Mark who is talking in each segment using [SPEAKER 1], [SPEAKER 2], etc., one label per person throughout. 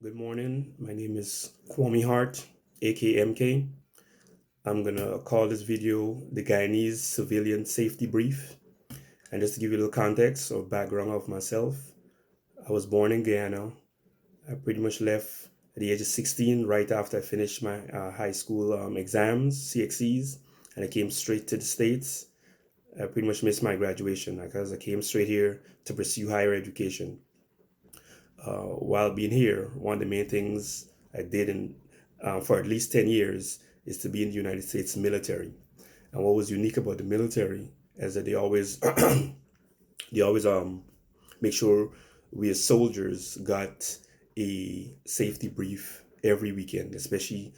[SPEAKER 1] Good morning. My name is Kwame Hart, aka MK. I'm gonna call this video the Guyanese Civilian Safety Brief. And just to give you a little context or background of myself, I was born in Guyana. I pretty much left at the age of 16 right after I finished my high school exams, CXCs, and I came straight to the States. I pretty much missed my graduation because I came straight here to pursue higher education. While being here, one of the main things I did for at least 10 years is to be in the United States military. And what was unique about the military is that they always make sure we as soldiers got a safety brief every weekend, especially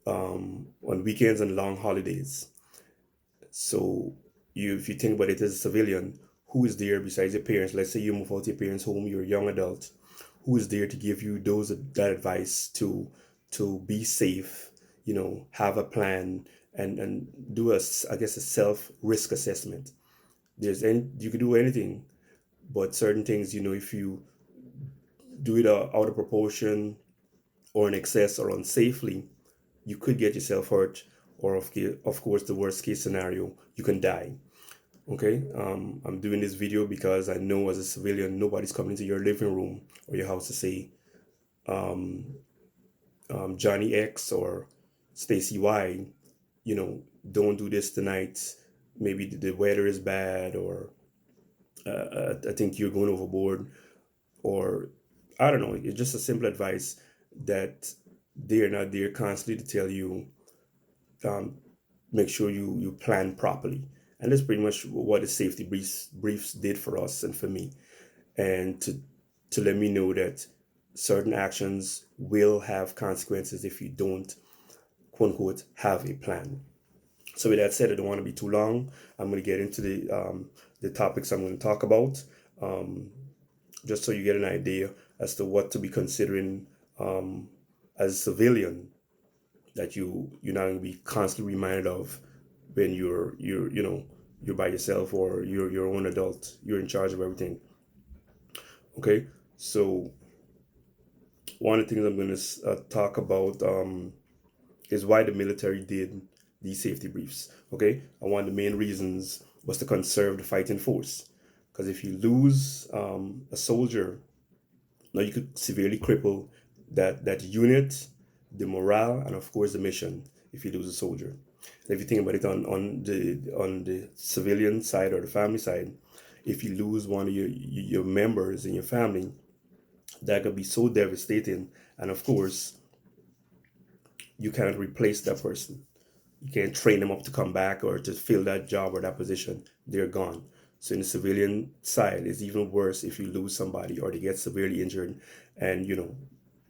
[SPEAKER 1] on weekends and long holidays. So if you think about it as a civilian, who is there besides your parents? Let's say you move out to your parents' home, you're a young adult. Who is there to give you that advice to be safe? Have a plan and do I guess a self risk assessment. You could do anything, but certain things, if you do it out of proportion or in excess or unsafely, you could get yourself hurt, or of course, the worst case scenario, you can die. Okay, I'm doing this video because I know as a civilian, nobody's coming into your living room or your house to say, Johnny X or Stacy Y, don't do this tonight. Maybe the weather is bad, or I think you're going overboard, or I don't know. It's just a simple advice that they're not there constantly to tell you, um, make sure you plan properly. And that's pretty much what the safety briefs did for us and for me, and to let me know that certain actions will have consequences if you don't, quote unquote, have a plan. So with that said, I don't want to be too long. I'm going to get into the topics I'm going to talk about, um, just so you get an idea as to what to be considering as a civilian, that you're not going to be constantly reminded of when you're by yourself, or you're your own adult. You're in charge of everything. Okay, so one of the things I'm going to talk about is why the military did these safety briefs. Okay, and one of the main reasons was to conserve the fighting force, because if you lose a soldier, now you could severely cripple that unit, the morale, and of course the mission. If you lose a soldier, and if you think about it on the civilian side or the family side, if you lose one of your members in your family, that could be so devastating. And of course, you cannot replace that person. You can't train them up to come back or to fill that job or that position. They're gone. So in the civilian side, it's even worse if you lose somebody or they get severely injured, and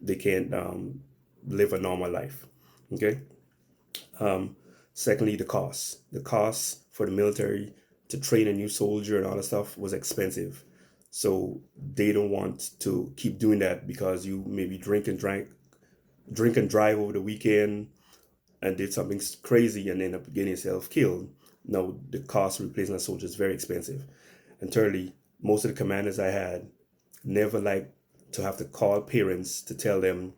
[SPEAKER 1] they can't live a normal life. Okay. Secondly, the cost. The cost for the military to train a new soldier and all that stuff was expensive. So they don't want to keep doing that because you maybe drink and drive over the weekend and did something crazy and end up getting yourself killed. Now the cost of replacing a soldier is very expensive. And thirdly, most of the commanders I had never liked to have to call parents to tell them,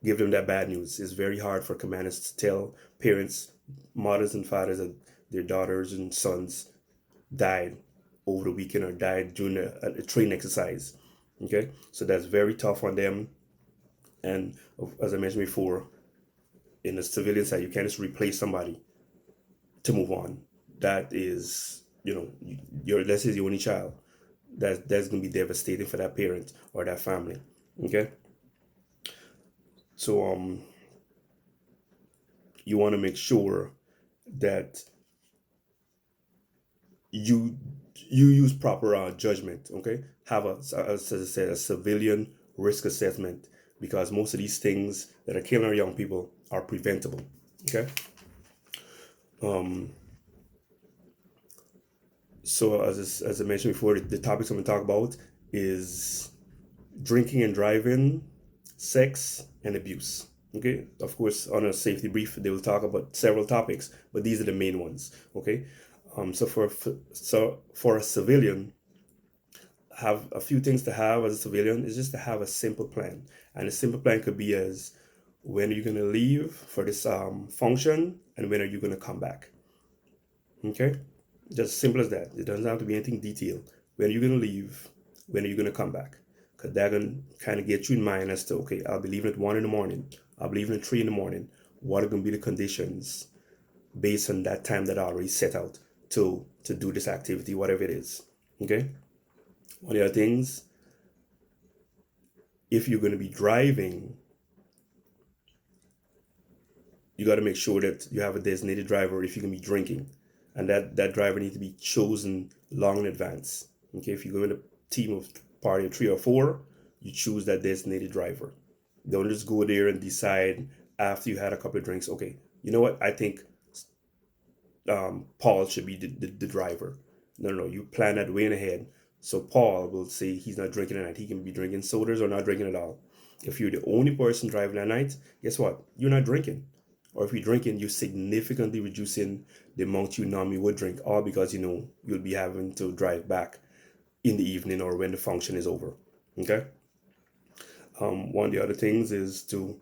[SPEAKER 1] give them that bad news. It's very hard for commanders to tell parents, mothers and fathers, that their daughters and sons died over the weekend or died during a training exercise. Okay, so that's very tough on them. And as I mentioned before, in the civilian side, you can't just replace somebody to move on. That is, your this is your only child. That's gonna be devastating for that parent or that family. Okay, so you want to make sure that you you use proper judgment. Okay, have as I said, a civilian risk assessment, because most of these things that are killing our young people are preventable. Okay, um, so as I mentioned before, the topics I'm going to talk about is drinking and driving, sex, and abuse. Okay, of course, on a safety brief, they will talk about several topics, but these are the main ones. Okay, so for a civilian, have a few things to have as a civilian is just to have a simple plan. And a simple plan could be as, when are you going to leave for this function, and when are you going to come back? Okay, just simple as that. It doesn't have to be anything detailed. When are you going to leave? When are you going to come back? Because that can kind of get you in mind as to, okay, I'll be leaving at 1 in the morning. I'll be leaving at 3 in the morning. What are going to be the conditions based on that time that I already set out to do this activity, whatever it is. Okay. One of the other things, if you're going to be driving, you got to make sure that you have a designated driver if you're going to be drinking, and that driver needs to be chosen long in advance. Okay, if you go in a team of party of 3 or 4, you choose that designated driver. Don't just go there and decide after you had a couple of drinks, okay, you know what, I think Paul should be the driver. No, no, no, you plan that way in ahead. So Paul will say he's not drinking at night. He can be drinking sodas or not drinking at all. If you're the only person driving at night, guess what? You're not drinking. Or if you're drinking, you're significantly reducing the amount you normally would drink, all because you know you'll be having to drive back in the evening or when the function is over. Okay. One of the other things is to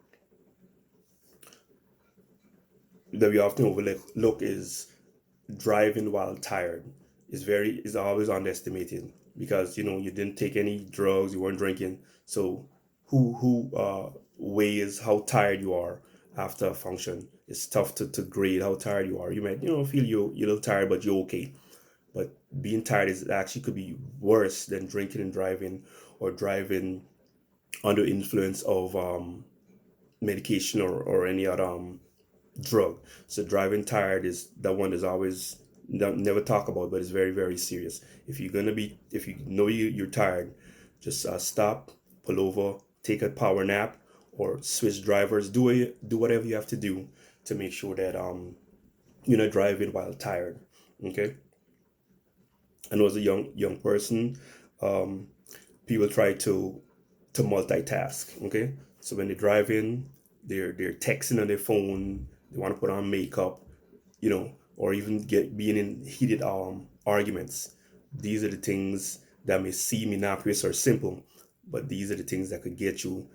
[SPEAKER 1] that we often overlook is driving while tired. Is always underestimated, because you know you didn't take any drugs, you weren't drinking. So who weighs how tired you are after a function? It's tough to grade how tired you are. You might, feel you're a little tired, but you're okay. But being tired is actually could be worse than drinking and driving, or driving under influence of medication or any other drug. So driving tired is the one that's always never talk about, but it's very, very serious. If you know you're tired, just stop, pull over, take a power nap, or switch drivers. Do whatever you have to do to make sure that you're not driving while tired. Okay. And as a young person, um, people try to multitask. Okay, so when they're driving, they're texting on their phone. They want to put on makeup, or even get being in heated arguments. These are the things that may seem innocuous or simple, but these are the things that could get you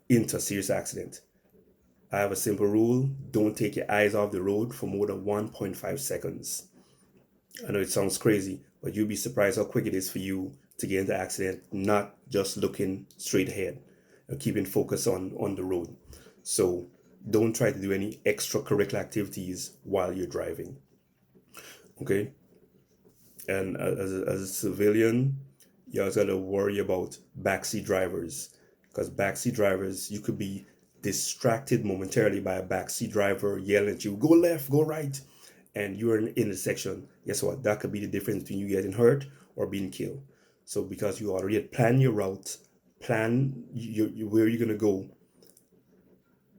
[SPEAKER 1] into a serious accident. I have a simple rule: don't take your eyes off the road for more than 1.5 seconds. I know it sounds crazy, but you'll be surprised how quick it is for you to get into an accident, not just looking straight ahead and keeping focus on the road. So don't try to do any extracurricular activities while you're driving. Okay? And as a civilian, you also got to worry about backseat drivers, because backseat drivers, you could be distracted momentarily by a backseat driver yelling at you, go left, go right, and you're in an intersection. Guess what? That could be the difference between you getting hurt or being killed. So because you already had planned your route, plan where you're gonna go,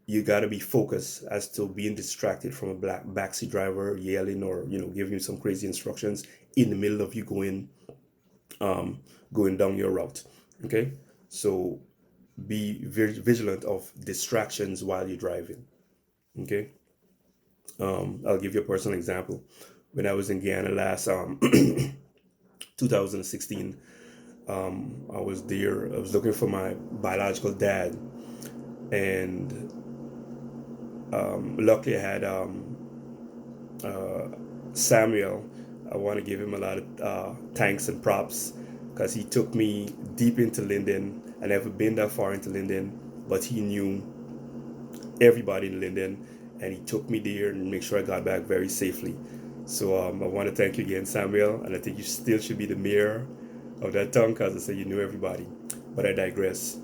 [SPEAKER 1] you got to be focused as to being distracted from a black backseat driver yelling or giving you some crazy instructions in the middle of you going down your route. Okay, so be very vigilant of distractions while you're driving. Okay, I'll give you a personal example. When I was in Guyana last 2016, I was there. I was looking for my biological dad, and luckily I had Samuel. I want to give him a lot of thanks and props, because he took me deep into Linden. I never been that far into Linden, but he knew everybody in Linden, and he took me there and make sure I got back very safely. So I want to thank you again, Samuel, and I think you still should be the mayor of that town, because I said you knew everybody. But I digress.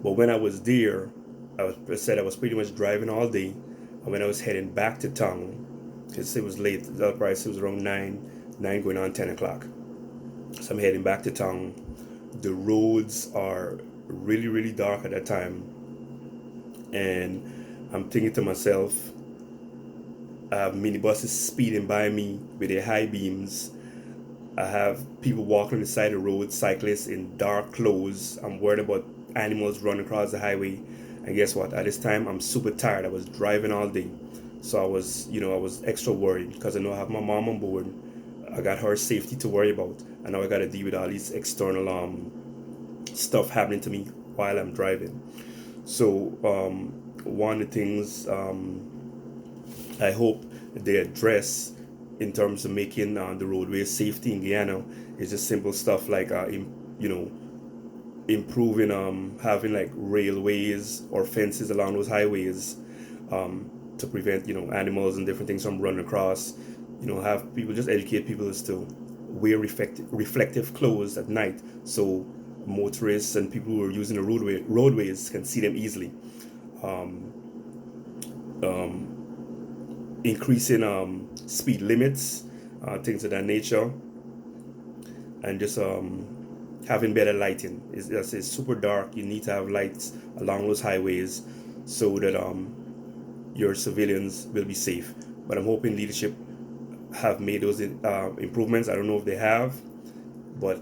[SPEAKER 1] But when I was there, I said I was pretty much driving all day, and when I was heading back to town, because it was late, the price it was around 9 going on 10 o'clock. So I'm heading back to town. The roads are really, really dark at that time, and I'm thinking to myself, I have minibuses speeding by me with their high beams. I have people walking on the side of the road, cyclists in dark clothes. I'm worried about animals running across the highway. And guess what? At this time, I'm super tired. I was driving all day. So I was extra worried, because I know I have my mom on board. I got her safety to worry about, and now I got to deal with all these external stuff happening to me while I'm driving. So one of the things I hope they address in terms of making the roadway safety in Guyana is just simple stuff like you know, improving having like railways or fences along those highways to prevent, you know, animals and different things from running across. You know, have people, just educate people as to wear reflective clothes at night, so motorists and people who are using the roadways can see them easily. Increasing speed limits, things of that nature, and just having better lighting. It's super dark. You need to have lights along those highways so that your civilians will be safe. But I'm hoping leadership have made those improvements. I don't know if they have, but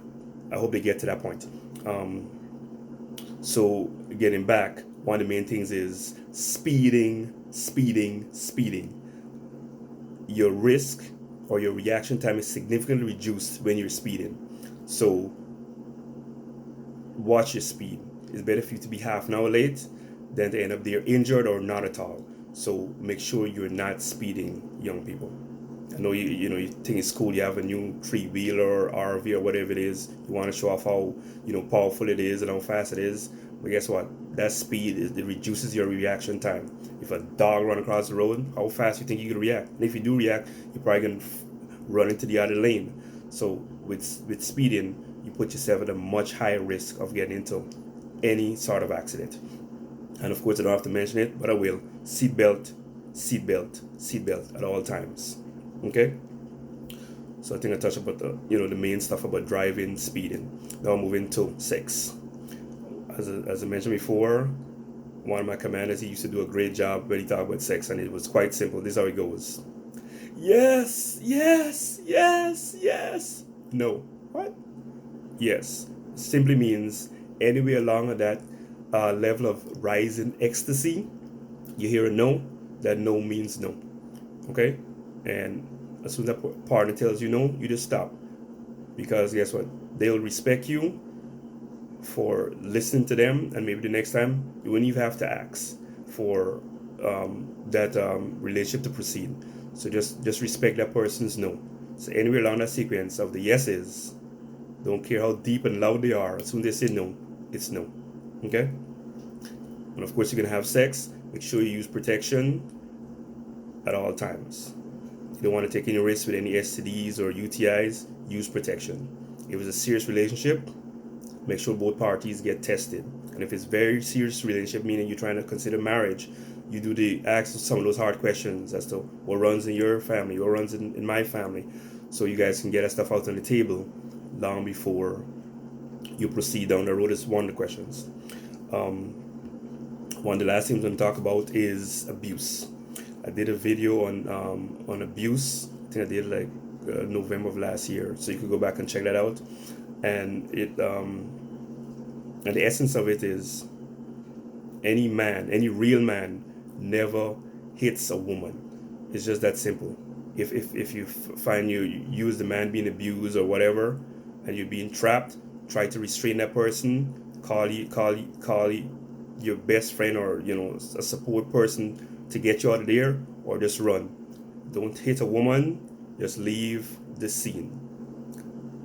[SPEAKER 1] I hope they get to that point. So getting back, one of the main things is speeding, speeding, speeding. Your risk or your reaction time is significantly reduced when you're speeding. So watch your speed. It's better for you to be half an hour late than to end up there injured or not at all. So make sure you're not speeding, young people. I know you think it's cool. You have a new three-wheeler or RV or whatever it is. You want to show off how powerful it is and how fast it is. But guess what? That speed it reduces your reaction time. If a dog run across the road, how fast you think you can react? And if you do react, you're probably gonna run into the other lane. So with speeding, you put yourself at a much higher risk of getting into any sort of accident. And of course, I don't have to mention it, but I will. Seatbelt, seatbelt, seatbelt at all times. Okay. So I think I touched about the main stuff about driving, speeding. Now moving to sex. As I mentioned before, one of my commanders, he used to do a great job when he talked about sex, and it was quite simple. This is how it goes. Yes, yes, yes, yes. No. What? Yes. Simply means anywhere along that level of rising ecstasy, you hear a no, that no means no. Okay? And as soon as that partner tells you no, you just stop. Because guess what? They'll respect you for listening to them, and maybe the next time you wouldn't even have to ask for that relationship to proceed. So just respect that person's no. So anywhere along that sequence of the yeses, don't care how deep and loud they are, as soon as they say no, it's no. Okay? And of course, you're gonna have sex. Make sure you use protection at all times. You don't want to take any risks with any STDs or UTIs. Use protection. If it's a serious relationship, make sure both parties get tested. And if it's very serious relationship, meaning you're trying to consider marriage, you do ask some of those hard questions as to what runs in your family, what runs in my family, so you guys can get that stuff out on the table long before you proceed down the road. Is one of the questions. One of the last things I'm going to talk about is abuse. I did a video on abuse. I think I did like November of last year, so you could go back and check that out. And and the essence of it is any real man never hits a woman. It's just that simple. If you find you use the man being abused or whatever, and you're being trapped, try to restrain that person. Call your best friend or a support person to get you out of there, or just run. Don't hit a woman. Just leave the scene,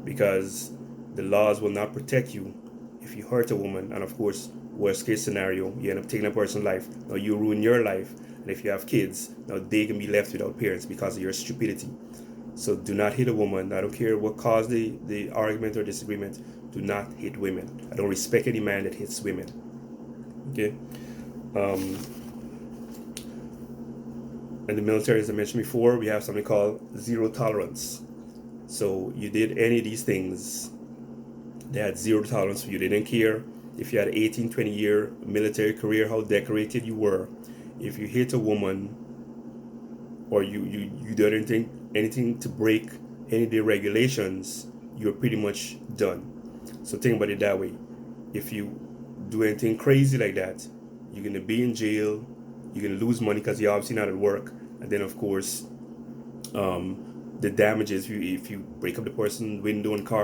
[SPEAKER 1] because the laws will not protect you if you hurt a woman. And of course, worst case scenario, you end up taking a person's life. Now you ruin your life, and if you have kids, now they can be left without parents because of your stupidity. So do not hit a woman. I don't care what caused the argument or disagreement. Do not hit women. I don't respect any man that hits women. Okay. In the military, as I mentioned before, we have something called zero tolerance. So you did any of these things, they had zero tolerance for you. They didn't care if you had an 18, 20-year military career, how decorated you were. If you hit a woman, or you did anything to break any of the regulations, you're pretty much done. So think about it that way. If you do anything crazy like that, you're going to be in jail. You're going to lose money because you're obviously not at work. And then, of course, the damages if you break up the person's window and car